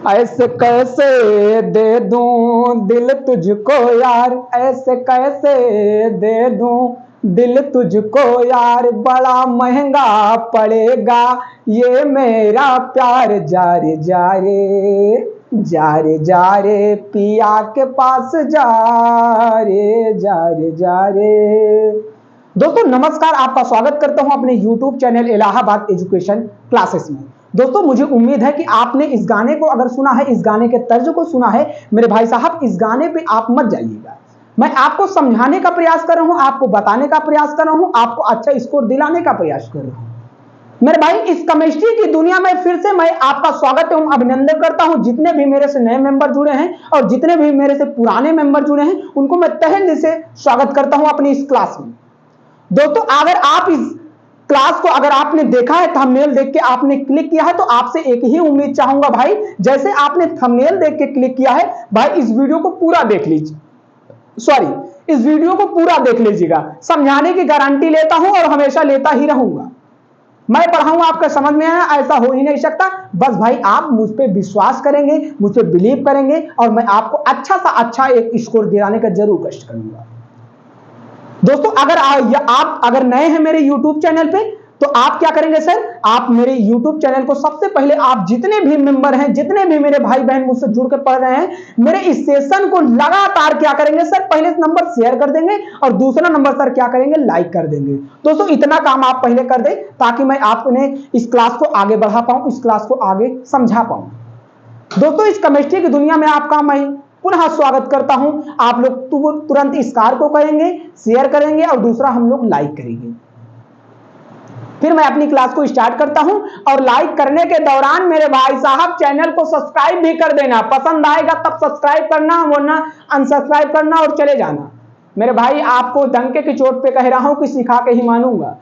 ऐसे कैसे दे दूं दिल तुझको यार, ऐसे कैसे दे दूं दिल तुझको यार, बड़ा महंगा पड़ेगा ये मेरा प्यार। जा रे जा रे जा रे जा रे पिया के पास जा रे जा रे जा रे। दोस्तों नमस्कार, आपका स्वागत करता हूं अपने YouTube channel Allahabad education classes में। दोस्तों मुझे उम्मीद है कि आपने इस गाने को अगर सुना है, इस गाने के तर्ज को सुना है। मेरे भाई साहब, इस गाने पे आप मत जाइएगा। मैं आपको समझाने का प्रयास कर रहा हूं, आपको बताने का प्रयास कर रहा हूं, आपको अच्छा स्कोर दिलाने का प्रयास कर रहा हूं। मेरे भाई, इस केमिस्ट्री की दुनिया में फिर से मैं आपका स्वागत एवं अभिनंदन करता हूं। जितने भी मेरे से नए मेंबर जुड़े हैं और जितने भी मेरे से पुराने मेंबर जुड़े हैं, उनको मैं तहे दिल से स्वागत करता हूं अपनी इस क्लास में। दोस्तों अगर आप इस क्लास को अगर आपने देखा है, थंबनेल देख के आपने क्लिक किया है, तो आपसे एक ही उम्मीद चाहूंगा भाई, जैसे आपने थंबनेल देख के क्लिक किया है भाई, इस वीडियो को पूरा देख लीजिए। इस वीडियो को पूरा देख लीजिएगा। समझाने की गारंटी लेता हूं और हमेशा लेता ही रहूंगा। मैं पढ़ाऊं आपका समझ में आया, ऐसा हो ही नहीं सकता। बस भाई आप मुझ पे विश्वास करेंगे, मुझ पे बिलीव करेंगे और मैं आपको अच्छा सा अच्छा एक स्कोर दिलाने का जरूर कष्ट करूंगा। दोस्तों आप अगर नए हैं मेरे YouTube चैनल पे, तो आप क्या करेंगे सर, आप मेरे YouTube चैनल को सबसे पहले आप जितने भी मेंबर हैं, जितने भी मेरे भाई बहन मुझसे जुड़ के पढ़ रहे हैं, मेरे इस सेशन को लगातार क्या करेंगे सर, पहले नंबर शेयर कर देंगे और दूसरा नंबर सर क्या करेंगे, लाइक कर देंगे। दोस्तों इतना काम आप पहले कर दें ताकि मैं आपने इस क्लास को आगे बढ़ा पाऊं, इस क्लास को आगे समझा पाऊं। दोस्तों इस केमिस्ट्री की दुनिया में आपका मैं पुनः स्वागत करता हूं। आप लोग तुरंत इस कार को करेंगे, शेयर करेंगे और दूसरा हम लोग लाइक करेंगे। फिर मैं अपनी क्लास को स्टार्ट करता हूं और लाइक करने के दौरान मेरे भाई साहब चैनल को सब्सक्राइब भी कर देना। पसंद आएगा तब सब्सक्राइब करना, वरना अनसब्सक्राइब करना और चले जाना। मेरे भाई आपको डंके की चोट पे कह रहा हूं कि सिखा के ही मानूंगा।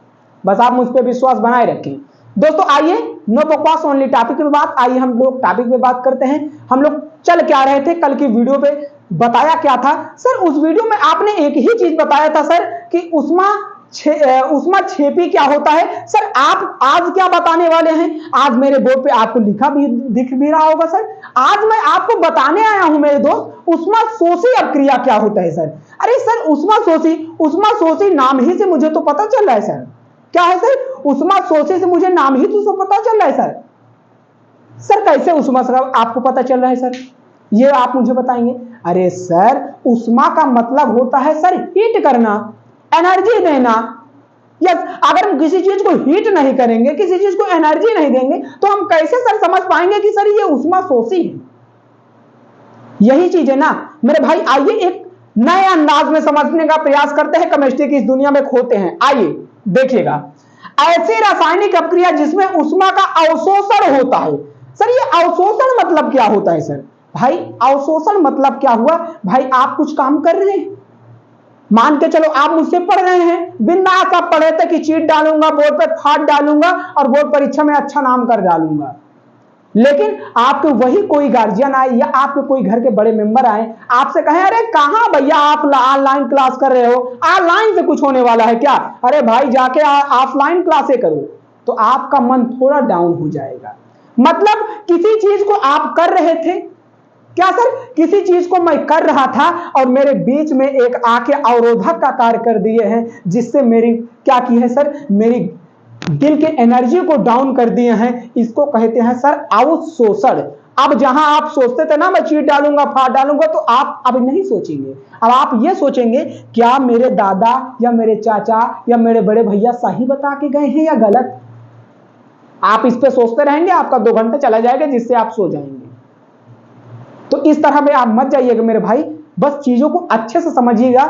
बस आप मुझ पर विश्वास बनाए रखें। दोस्तों आइए, नो बकवास ओनली टॉपिक पे बात। आइए हम लोग टॉपिक पे बात करते हैं। हम लोग चल क्या रहे थे, कल की वीडियो पे बताया क्या था सर। उस वीडियो में आपने एक ही चीज बताया था सर कि उस्मा छेपी क्या होता है। सर आप आज क्या बताने वाले हैं, आज मेरे बोर्ड पे आपको लिखा भी दिख भी रहा होगा सर। आज मैं आपको बताने आया हूं मेरे दोस्त, उस्मा शोषी अपक्रिया क्या होता है सर। अरे सर उस्मा शोषी नाम ही से मुझे तो पता चल रहा है सर। क्या है सर, उस्मा शोषी से मुझे नाम ही तो पता चल रहा है सर। सर कैसे उस्मा आपको पता चल रहा है सर, ये आप मुझे बताएंगे। अरे सर उस्मा का मतलब होता है सर हीट करना, एनर्जी देना। यस, अगर हम किसी चीज को हीट नहीं करेंगे, किसी चीज को एनर्जी नहीं देंगे, तो हम कैसे सर समझ पाएंगे कि सर ये उस्मा शोषी है। यही चीज है ना मेरे भाई। आइए एक नए अंदाज में समझने का प्रयास करते हैं, केमिस्ट्री की इस दुनिया में खोते हैं। आइए देखिएगा, ऐसी रासायनिक अपक्रिया जिसमें उष्मा का अवशोषण होता है। सर ये अवशोषण मतलब क्या होता है सर। भाई अवशोषण मतलब क्या हुआ, भाई आप कुछ काम कर रहे हैं, मान के चलो आप मुझसे पढ़ रहे हैं, बिंदास आप पढ़े थे कि चीट डालूंगा बोर्ड पे, फाड़ डालूंगा और बोर्ड परीक्षा में अच्छा नाम कर डालूंगा। लेकिन आपके वही कोई गार्जियन आए या आपके कोई घर के बड़े मेंबर आए, आपसे कहें अरे कहां भैया आप ऑनलाइन क्लास कर रहे हो, ऑनलाइन से कुछ होने वाला है क्या, अरे भाई जाके ऑफलाइन क्लासें करो, तो आपका मन थोड़ा डाउन हो जाएगा। मतलब किसी चीज को आप कर रहे थे, क्या सर, किसी चीज को मैं कर रहा था और मेरे बीच में एक आके अवरोधक का कार्य कर दिए हैं, जिससे मेरी क्या की है सर, मेरी दिल के एनर्जी को डाउन कर दिए हैं। इसको कहते हैं सर अवशोषण। अब जहां आप सोचते थे ना मैं चीट डालूंगा फाड़ डालूंगा, तो आप अब नहीं सोचेंगे। अब आप ये सोचेंगे क्या मेरे दादा या मेरे चाचा या मेरे बड़े भैया सही बता के गए हैं या गलत। आप इस पे सोचते रहेंगे, आपका 2 घंटे चला जाएगा जिससे आप सो जाएंगे। तो इस तरह में आप मत जाइएगा मेरे भाई, बस चीजों को अच्छे से समझिएगा।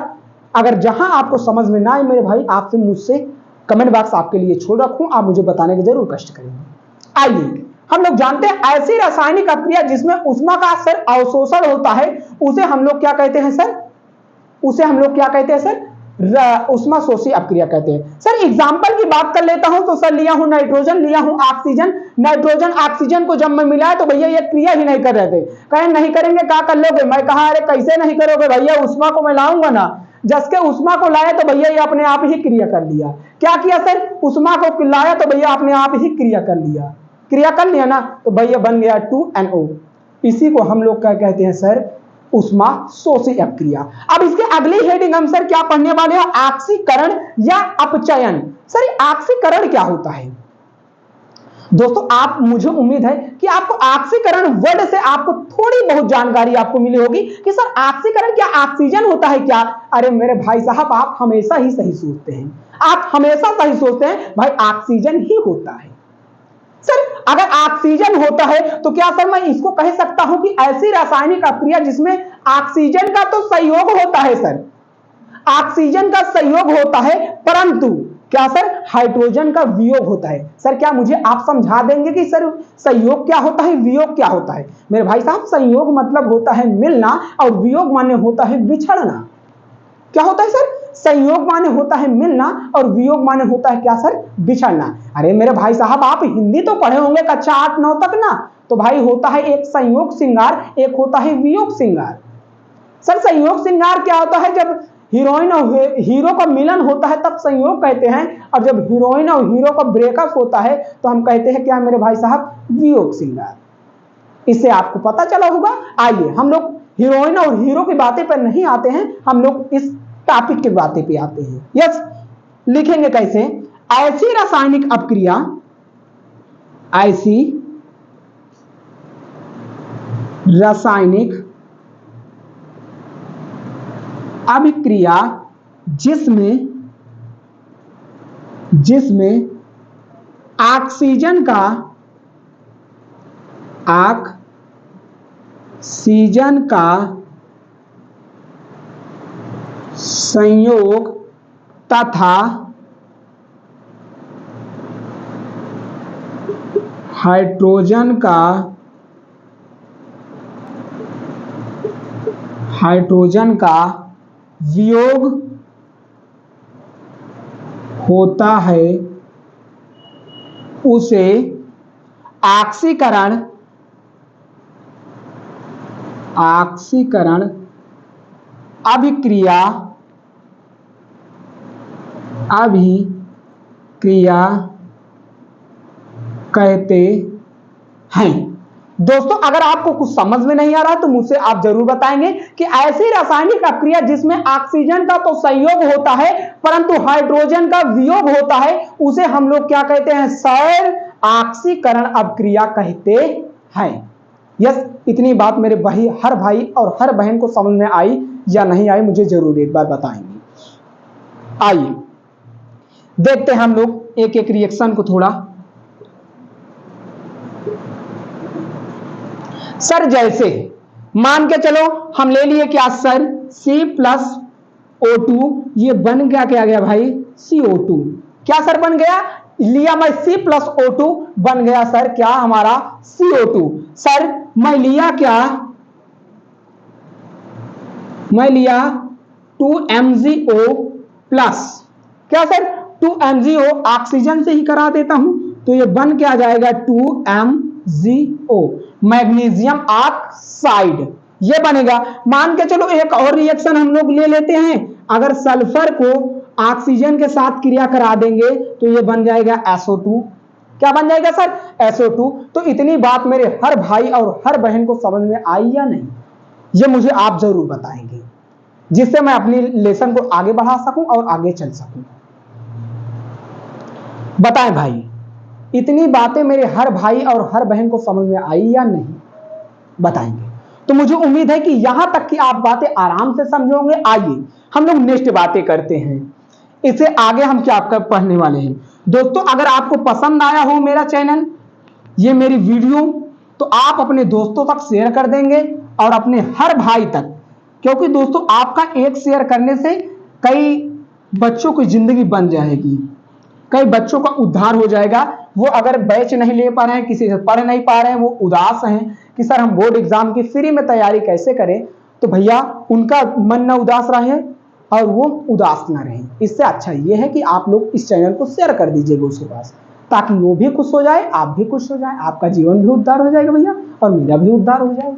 अगर जहां आपको समझ में ना आए मेरे भाई, आपसे मुझसे कमेंट बॉक्स आपके लिए छोड़ रखूं, आप मुझे बताने के जरूर कष्ट करेंगे। आइए हम लोग जानते हैं ऐसी रासायनिक अपक्रिया जिसमें उष्मा का सर अवशोषण होता है, उसे हम लोग क्या कहते हैं सर, उसे हम लोग क्या कहते हैं सर, उष्मा शोषी अपक्रिया कहते हैं। सर एग्जांपल की बात कर लेता हूं, तो सर लिया हूं नाइट्रोजन, लिया हूं ऑक्सीजन। नाइट्रोजन ऑक्सीजन को जब मैं मिलाया तो भैया ये क्रिया ही नहीं कर रहे थे। कहें नहीं करेंगे क्या कर लोगे, मैं कहा अरे कैसे नहीं करोगे भैया, उष्मा को मैं लाऊंगा ना। जस के उष्मा को लाया तो भैया ये अपने आप ही क्रिया कर लिया। क्या किया सर, उष्मा को लाया तो भैया अपने आप ही क्रिया कर लिया। क्रिया कर लिया ना, तो भैया बन गया 2NO। इसी को हम लोग क्या कहते हैं सर, उष्मा शोषी अपक्रिया। अब इसके अगली हेडिंग हम सर क्या पढ़ने वाले हैं, ऑक्सीकरण या अपचयन। सर ऑक्सीकरण क्या होता है दोस्तों, आप, मुझे उम्मीद है कि आपको ऑक्सीकरण वर्ड से आपको थोड़ी बहुत जानकारी आपको मिली होगी कि सर ऑक्सीकरण क्या ऑक्सीजन होता है क्या। अरे मेरे भाई साहब, आप हमेशा ही सही सोचते हैं, आप हमेशा सही सोचते हैं भाई, ऑक्सीजन ही होता है। सर अगर ऑक्सीजन होता है तो क्या सर मैं इसको कह सकता हूं कि ऐसी रासायनिक अपक्रिया जिसमें ऑक्सीजन का तो सहयोग होता है सर, ऑक्सीजन का सहयोग होता है, परंतु क्या सर हाइड्रोजन का वियोग होता है। सर क्या मुझे आप समझा देंगे कि सर संयोग क्या होता है, वियोग क्या होता है। मेरे भाई साहब, संयोग मतलब होता है मिलना और वियोग माने होता है बिछड़ना। क्या होता है सर, संयोग माने होता है मिलना और वियोग माने होता है क्या सर, बिछड़ना। अरे मेरे भाई साहब, आप हिंदी तो पढ़े होंगे कक्षा 8-9 तक ना, तो भाई होता है एक संयोग श्रृंगार, एक होता है वियोग श्रृंगार। सर संयोग श्रृंगार क्या होता है, जब हीरोइन और हीरो का मिलन होता है तब संयोग कहते हैं, और जब हीरोइन और हीरो का ब्रेकअप होता है तो हम कहते हैं क्या मेरे भाई साहब, वियोग श्रृंगार। इससे आपको पता चला होगा। आइए हम लोग हीरोइन और हीरो की बातें पर नहीं आते हैं, हम लोग इस टॉपिक की बातें पे आते हैं। यस, लिखेंगे कैसे, ऐसी रासायनिक अपक्रिया, ऐसी रासायनिक अभिक्रिया जिसमें ऑक्सीजन का संयोग तथा हाइड्रोजन का वियोग होता है, उसे ऑक्सीकरण अभिक्रिया कहते हैं। दोस्तों अगर आपको कुछ समझ में नहीं आ रहा तो मुझसे आप जरूर बताएंगे कि ऐसी रासायनिक अपक्रिया जिसमें ऑक्सीजन का तो संयोग होता है परंतु हाइड्रोजन का वियोग होता है, उसे हम लोग क्या कहते हैं सर, ऑक्सीकरण अपक्रिया कहते हैं। यस, इतनी बात मेरे भाई, हर भाई और हर बहन को समझ में आई या नहीं आई, मुझे जरूर एक बार बताएंगे। आइए देखते हैं हम लोग एक एक रिएक्शन को थोड़ा। सर जैसे मान के चलो हम ले लिए क्या सर, C+O2, ये बन क्या गया भाई, CO2। क्या सर बन गया, लिया मैं C+O2, बन गया सर क्या हमारा CO2। सर मैं लिया क्या, मैं लिया 2MgO प्लस, क्या सर 2MgO, ऑक्सीजन से ही करा देता हूं तो ये बन क्या जाएगा 2MgO, मैग्नीशियम ऑक्साइड, ये बनेगा। मान के चलो एक और रिएक्शन हम लोग ले लेते हैं, अगर सल्फर को ऑक्सीजन के साथ क्रिया करा देंगे तो ये बन जाएगा SO2। क्या बन जाएगा सर, SO2। तो इतनी बात मेरे हर भाई और हर बहन को समझ में आई या नहीं, ये मुझे आप जरूर बताएंगे, जिससे मैं अपनी लेसन को आगे बढ़ा सकूं और आगे चल सकूं। बताएं भाई, इतनी बातें मेरे हर भाई और हर बहन को समझ में आई या नहीं, बताएंगे। तो मुझे उम्मीद है कि यहां तक की आप बातें आराम से समझोगे। आइए हम लोग नेक्स्ट बातें करते हैं, इससे आगे हम क्या पढ़ने वाले हैं। दोस्तों अगर आपको पसंद आया हो मेरा चैनल, ये मेरी वीडियो, तो आप अपने दोस्तों तक शेयर कर देंगे और अपने हर भाई तक, क्योंकि दोस्तों आपका एक शेयर करने से कई बच्चों की जिंदगी बन जाएगी, कई बच्चों का उद्धार हो जाएगा। वो अगर बैच नहीं ले पा रहे हैं, किसी से पढ़ नहीं पा रहे हैं, वो उदास हैं कि सर हम बोर्ड एग्जाम की फ्री में तैयारी कैसे करें, तो भैया उनका मन ना उदास रहे और वो उदास ना रहे। इससे अच्छा ये है कि आप लोग इस चैनल को शेयर कर दीजिएगा उसके पास, ताकि वो भी खुश हो जाए, आप भी खुश हो जाए, आपका जीवन भी उद्धार हो जाएगा भैया और मेरा भी उद्धार हो जाएगा।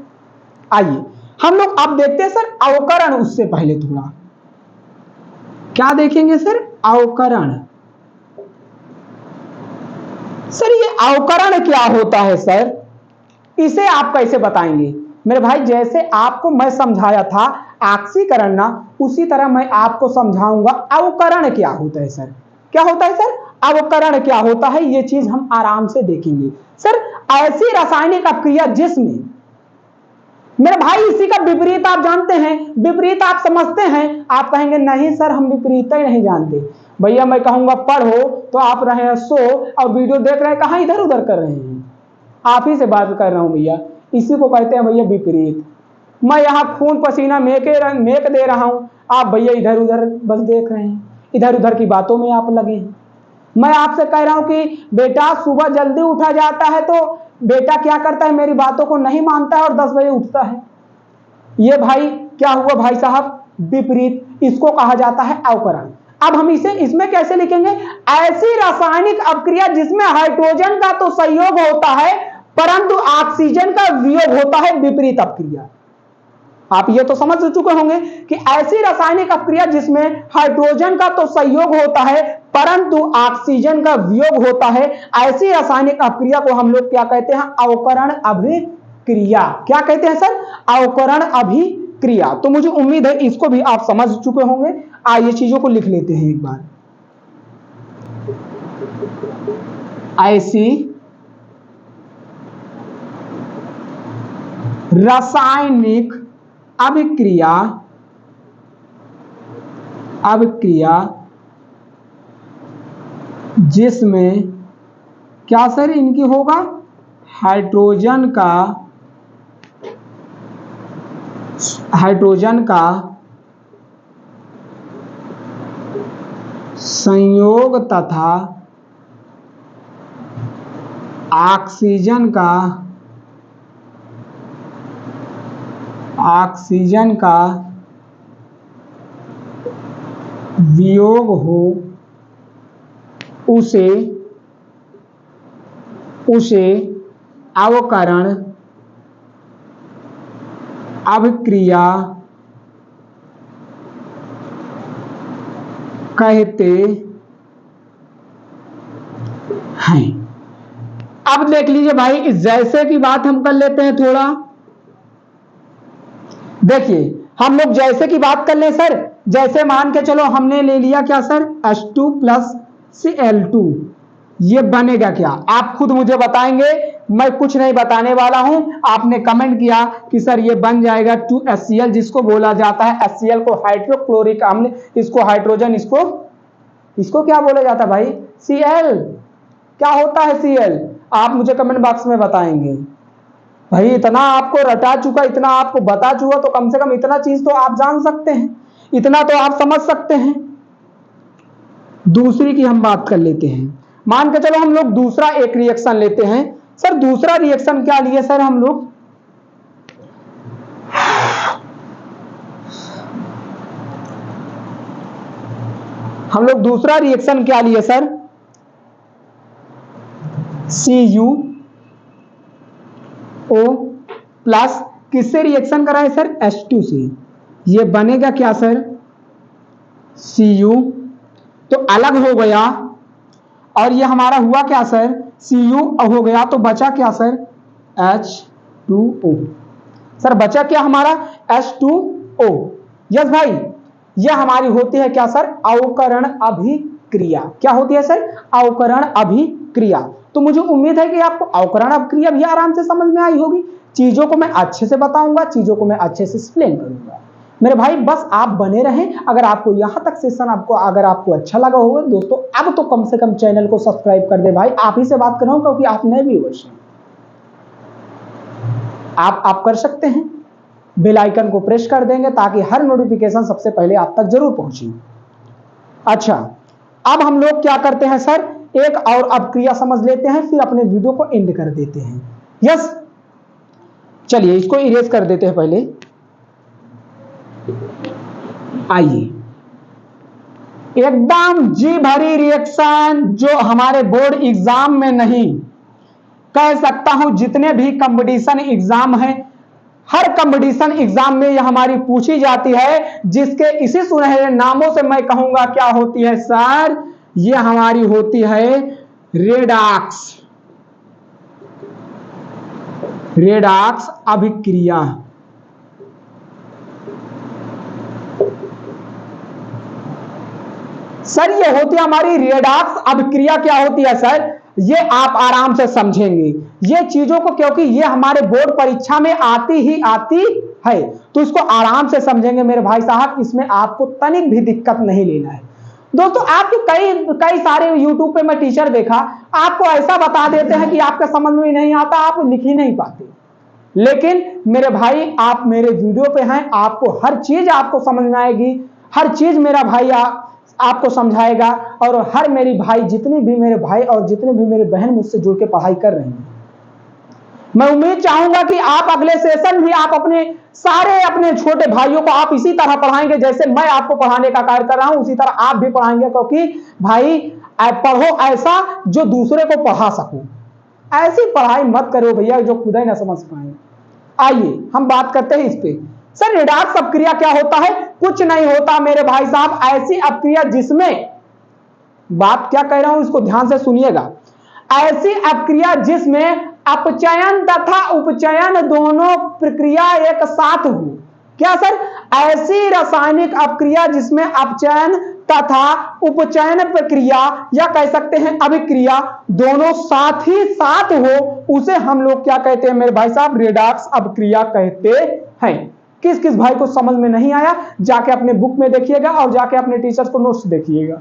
आइए हम लोग अब देखते हैं सर अवकरण। उससे पहले थोड़ा क्या देखेंगे सर, अवकरण। सर ये अवकरण क्या होता है सर, इसे आप कैसे बताएंगे मेरे भाई? जैसे आपको मैं समझाया था ऑक्सीकरण ना, उसी तरह मैं आपको समझाऊंगा अवकरण क्या होता है सर। क्या होता है सर? अवकरण क्या होता है, ये चीज हम आराम से देखेंगे सर। ऐसी रासायनिक अपक्रिया जिसमें मेरे भाई इसी का विपरीत आप जानते हैं, विपरीत आप समझते हैं। आप कहेंगे नहीं सर हम विपरीत ही नहीं जानते। भैया मैं कहूंगा पढ़ो तो आप रहे हैं सो और वीडियो देख रहे हैं कहां इधर उधर कर रहे हैं। आप ही से बात कर रहा हूं भैया, इसी को कहते हैं भैया विपरीत। मैं यहाँ खून पसीना मेक दे रहा हूं, आप भैया इधर उधर बस देख रहे हैं, इधर उधर की बातों में आप लगे हैं। मैं आपसे कह रहा हूं कि बेटा सुबह जल्दी उठा जाता है तो बेटा क्या करता है, मेरी बातों को नहीं मानता है और 10 बजे उठता है। ये भाई क्या हुआ भाई साहब? विपरीत। इसको कहा जाता है अवकरण। अब हम इसे इसमें कैसे लिखेंगे? ऐसी रासायनिक अपक्रिया जिसमें हाइड्रोजन का तो संयोग होता है परंतु ऑक्सीजन का वियोग होता है, विपरीत अपक्रिया। आप ये तो समझ चुके होंगे कि ऐसी रासायनिक अपक्रिया जिसमें हाइड्रोजन का तो संयोग होता है परंतु ऑक्सीजन का वियोग होता है, ऐसी रासायनिक अपक्रिया को हम लोग क्या कहते हैं? अवकरण अभिक्रिया। क्या कहते हैं सर? अवकरण अभिक्रिया। तो मुझे उम्मीद है इसको भी आप समझ चुके होंगे। आइए चीजों को लिख लेते हैं एक बार। ऐसी रासायनिक अभिक्रिया जिसमें क्या सर इनकी होगा? हाइड्रोजन का संयोग तथा ऑक्सीजन का वियोग हो, उसे अवकरण अभिक्रिया कहते हैं। अब देख लीजिए भाई, इस जैसे की बात हम कर लेते हैं थोड़ा। देखिए हम लोग जैसे की बात कर ले सर, जैसे मान के चलो हमने ले लिया क्या सर? H2 plus Cl2। ये बनेगा क्या? आप खुद मुझे बताएंगे, मैं कुछ नहीं बताने वाला हूं। आपने कमेंट किया कि सर ये बन जाएगा 2HCl, जिसको बोला जाता है HCl को हाइड्रोक्लोरिक अम्ल, इसको हाइड्रोजन, इसको क्या बोला जाता है भाई? Cl। क्या होता है Cl? आप मुझे कमेंट बॉक्स में बताएंगे। भाई इतना आपको रटा चुका, इतना आपको बता चुका, तो कम से कम इतना चीज तो आप जान सकते हैं, इतना तो आप समझ सकते हैं। दूसरी की हम बात कर लेते हैं। मान के चलो हम लोग दूसरा एक रिएक्शन लेते हैं। सर दूसरा रिएक्शन क्या लिए सर? हम लोग दूसरा रिएक्शन क्या लिए सर? CuO प्लस किससे रिएक्शन कराए सर? H2 से। ये बनेगा क्या सर? Cu तो अलग हो गया, और ये हमारा हुआ क्या सर? Cu हो गया, तो बचा क्या सर? H2O। सर बचा क्या हमारा? H2O। यस भाई, ये हमारी होती है क्या सर? अवकरण अभिक्रिया। क्या होती है सर? अवकरण अभिक्रिया। तो मुझे उम्मीद है कि आपको अवकरण अभिक्रिया भी आराम से समझ में आई होगी। चीजों को मैं अच्छे से बताऊंगा, चीजों को मैं अच्छे से एक्सप्लेन करूंगा मेरे भाई, बस आप बने रहें। अगर आपको यहां तक सेशन अगर आपको अच्छा लगा होगा दोस्तों, अब तो कम से कम चैनल को सब्सक्राइब कर दे भाई। आप ही से बात कर रहा हूं क्योंकि आप नए व्यूअर्स हैं। आप कर सकते हैं, बेल आइकन को प्रेस कर देंगे ताकि हर नोटिफिकेशन सबसे पहले आप तक जरूर पहुंचे। अच्छा, अब हम लोग क्या करते हैं सर? एक और अपक्रिया समझ लेते हैं, फिर अपने वीडियो को एंड कर देते हैं। यस, चलिए इसको इरेज कर देते हैं पहले। आइए, एकदम जी भरी रिएक्शन जो हमारे बोर्ड एग्जाम में नहीं, कह सकता हूं जितने भी कंपटीशन एग्जाम हैं, हर कंपटीशन एग्जाम में यह हमारी पूछी जाती है, जिसके इसी सुनहरे नामों से मैं कहूंगा क्या होती है सर? ये हमारी होती है रेडॉक्स। रेडॉक्स अभिक्रिया। सर ये होती है हमारी रेडॉक्स अभिक्रिया। क्या होती है सर, ये आप आराम से समझेंगे ये चीजों को, क्योंकि ये हमारे बोर्ड परीक्षा में आती ही आती है, तो इसको आराम से समझेंगे मेरे भाई साहब। इसमें आपको तनिक भी दिक्कत नहीं लेना है। दोस्तों आपके कई सारे यूट्यूब पे मैं टीचर देखा, आपको ऐसा बता देते हैं कि आपका समझ में नहीं आता, आप लिख ही नहीं पाते। लेकिन मेरे भाई आप मेरे वीडियो पे हैं, आपको हर चीज आपको समझ में आएगी, हर चीज मेरा भाई आपको समझाएगा। और हर मेरी भाई, जितने भी मेरे भाई और जितने भी मेरे बहन मुझसे जुड़ के पढ़ाई कर रहे हैं, मैं उम्मीद चाहूंगा कि आप अगले सेशन भी आप अपने सारे अपने छोटे भाइयों को आप इसी तरह पढ़ाएंगे जैसे मैं आपको पढ़ाने का कार्य कर रहा हूं, उसी तरह आप भी पढ़ाएंगे। क्योंकि भाई पढ़ो ऐसा जो दूसरे को पढ़ा सको, ऐसी पढ़ाई मत करो भैया जो खुद ही ना समझ पाए। आइए हम बात करते हैं इस पे। सर रेडॉक्स अपक्रिया क्या होता है? कुछ नहीं होता मेरे भाई साहब, ऐसी अपक्रिया जिसमें, बात क्या कह रहा हूं इसको ध्यान से सुनिएगा, ऐसी अपक्रिया जिसमें अपचयन तथा उपचयन दोनों प्रक्रिया एक साथ हो। क्या सर? ऐसी रासायनिक अपक्रिया जिसमें अपचयन तथा उपचयन प्रक्रिया या कह सकते हैं अभिक्रिया दोनों साथ ही साथ हो, उसे हम लोग क्या कहते हैं मेरे भाई साहब? रेडॉक्स अपक्रिया कहते हैं। किस किस भाई को समझ में नहीं आया जाके अपने बुक में देखिएगा और जाके अपने टीचर्स को नोट्स देखिएगा,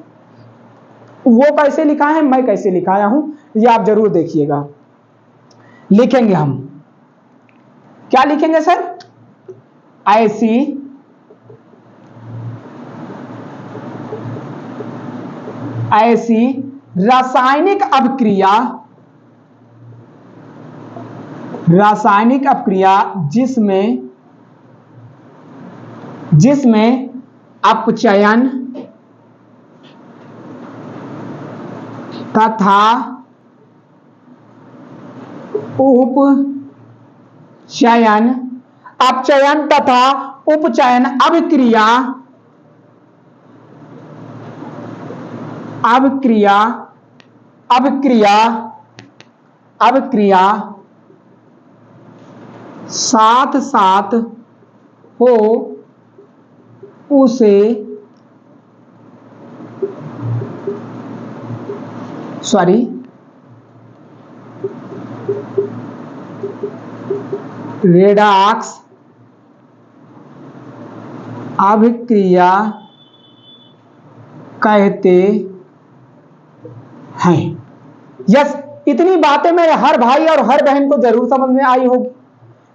वो कैसे लिखा है मैं कैसे लिखाया हूं ये आप जरूर देखिएगा। लिखेंगे हम, क्या लिखेंगे सर? ऐसी रासायनिक अपक्रिया जिसमें अपचयन तथा उपचयन अभिक्रिया साथ साथ हो, उसे रेडॉक्स अभिक्रिया कहते हैं। यस, इतनी बातें मेरे हर भाई और हर बहन को जरूर समझ में आई होगी।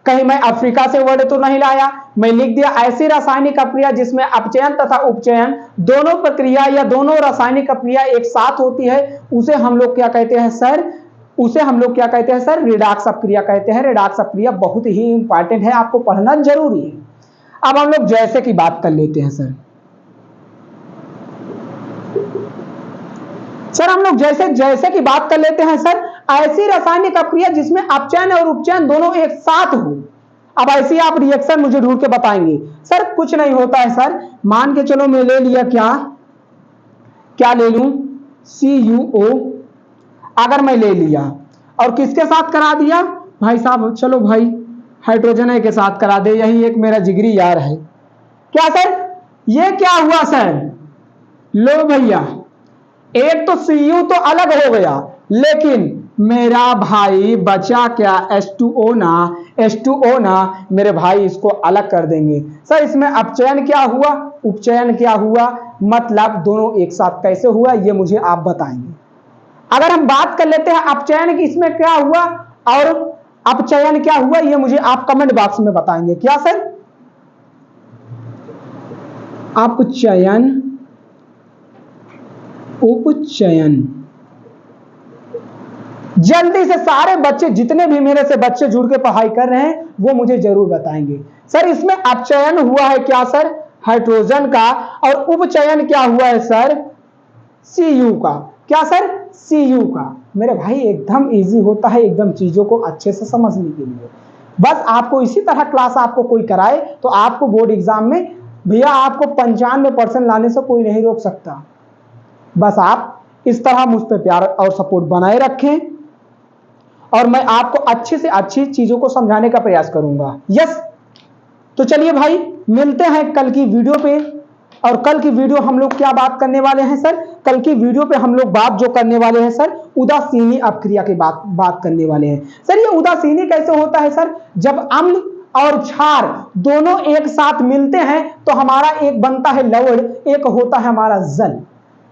कहीं मैं अफ्रीका से वर्ड तो नहीं लाया, मैं लिख दिया ऐसी रासायनिक अपक्रिया जिसमें अपचयन तथा उपचयन दोनों प्रक्रिया या दोनों रासायनिक अपक्रिया एक साथ होती है, उसे हम लोग क्या कहते हैं सर? उसे हम लोग क्या कहते हैं सर? रेडॉक्स अपक्रिया कहते हैं। रेडॉक्स अपक्रिया बहुत ही इंपॉर्टेंट है, आपको पढ़ना जरूरी है। अब हम लोग जैसे की बात कर लेते हैं सर। हम लोग जैसे की बात कर लेते हैं सर, ऐसी रासायनिक अपक्रिया जिसमें अपचयन और उपचयन दोनों एक साथ हो। अब ऐसी आप रिएक्शन मुझे ढूंढ के बताएंगे। सर कुछ नहीं होता है सर, मान के चलो मैं ले लिया क्या ले लूं? CuO अगर मैं ले लिया और किसके साथ करा दिया भाई साहब? चलो भाई हाइड्रोजन के साथ करा दे, यही एक मेरा जिगरी यार है। क्या सर ये क्या हुआ सर? लो भैया, एक तो Cu तो अलग हो गया, लेकिन मेरा भाई बचा क्या? H2O ना मेरे भाई, इसको अलग कर देंगे। सर इसमें अपचयन क्या हुआ, उपचयन क्या हुआ, मतलब दोनों एक साथ कैसे हुआ ये मुझे आप बताएंगे। अगर हम बात कर लेते हैं अपचयन की, इसमें क्या हुआ और अपचयन क्या हुआ ये मुझे आप कमेंट बॉक्स में बताएंगे। क्या सर? अपचयन उपचयन। जल्दी से सारे बच्चे, जितने भी मेरे से बच्चे जुड़ के पढ़ाई कर रहे हैं वो मुझे जरूर बताएंगे। सर इसमें अपचयन हुआ है क्या सर? हाइड्रोजन का, और उपचयन क्या हुआ है सर? Cu का। क्या सर? Cu का। मेरे भाई एकदम इजी होता है, एकदम चीजों को अच्छे से समझने के लिए। बस आपको इसी तरह क्लास आपको कोई कराए तो आपको बोर्ड एग्जाम में भैया आपको 95% लाने से कोई नहीं रोक सकता। बस आप इस तरह मुझ पर प्यार और सपोर्ट बनाए रखें और मैं आपको अच्छी से अच्छी चीजों को समझाने का प्रयास करूंगा। यस, तो चलिए भाई मिलते हैं कल की वीडियो पे। और कल की वीडियो हम लोग क्या बात करने वाले हैं सर? कल की वीडियो पे हम लोग बात जो करने वाले हैं सर, उदासीनी अपक्रिया की बात करने वाले हैं। सर ये उदासीनी कैसे होता है सर? जब अम्ल और क्षार दोनों एक साथ मिलते हैं तो हमारा एक बनता है लवण, एक होता है हमारा जल।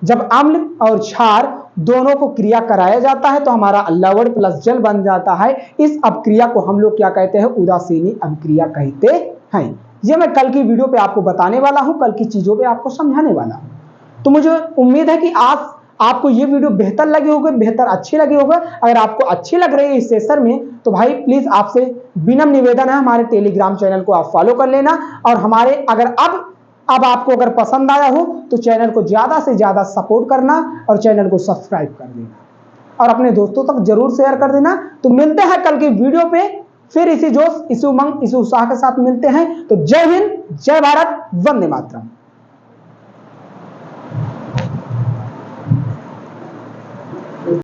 जब अम्ल और क्षार दोनों को क्रिया कराया जाता है तो हमारा लवण प्लस जल बन जाता है। इस अपक्रिया को हम लोग क्या कहते हैं? उदासीनी अपक्रिया कहते हैं। ये मैं कल की वीडियो पे आपको बताने वाला हूं, कल की चीजों पे आपको समझाने वाला हूं। तो मुझे उम्मीद है कि आज आपको ये वीडियो बेहतर लगी होगी, बेहतर अच्छी लगी होगी। अगर आपको अच्छी लग रही है इस सेशन में तो भाई प्लीज आपसे विनम्र निवेदन है, हमारे टेलीग्राम चैनल को आप फॉलो कर लेना। और हमारे अगर अब आपको अगर पसंद आया हो तो चैनल को ज्यादा से ज्यादा सपोर्ट करना और चैनल को सब्सक्राइब कर देना और अपने दोस्तों तक जरूर शेयर कर देना। तो मिलते हैं कल की वीडियो पे फिर इसी जोश, इसी उमंग, इसी उत्साह के साथ मिलते हैं। तो जय हिंद, जय भारत, वंदे मातरम।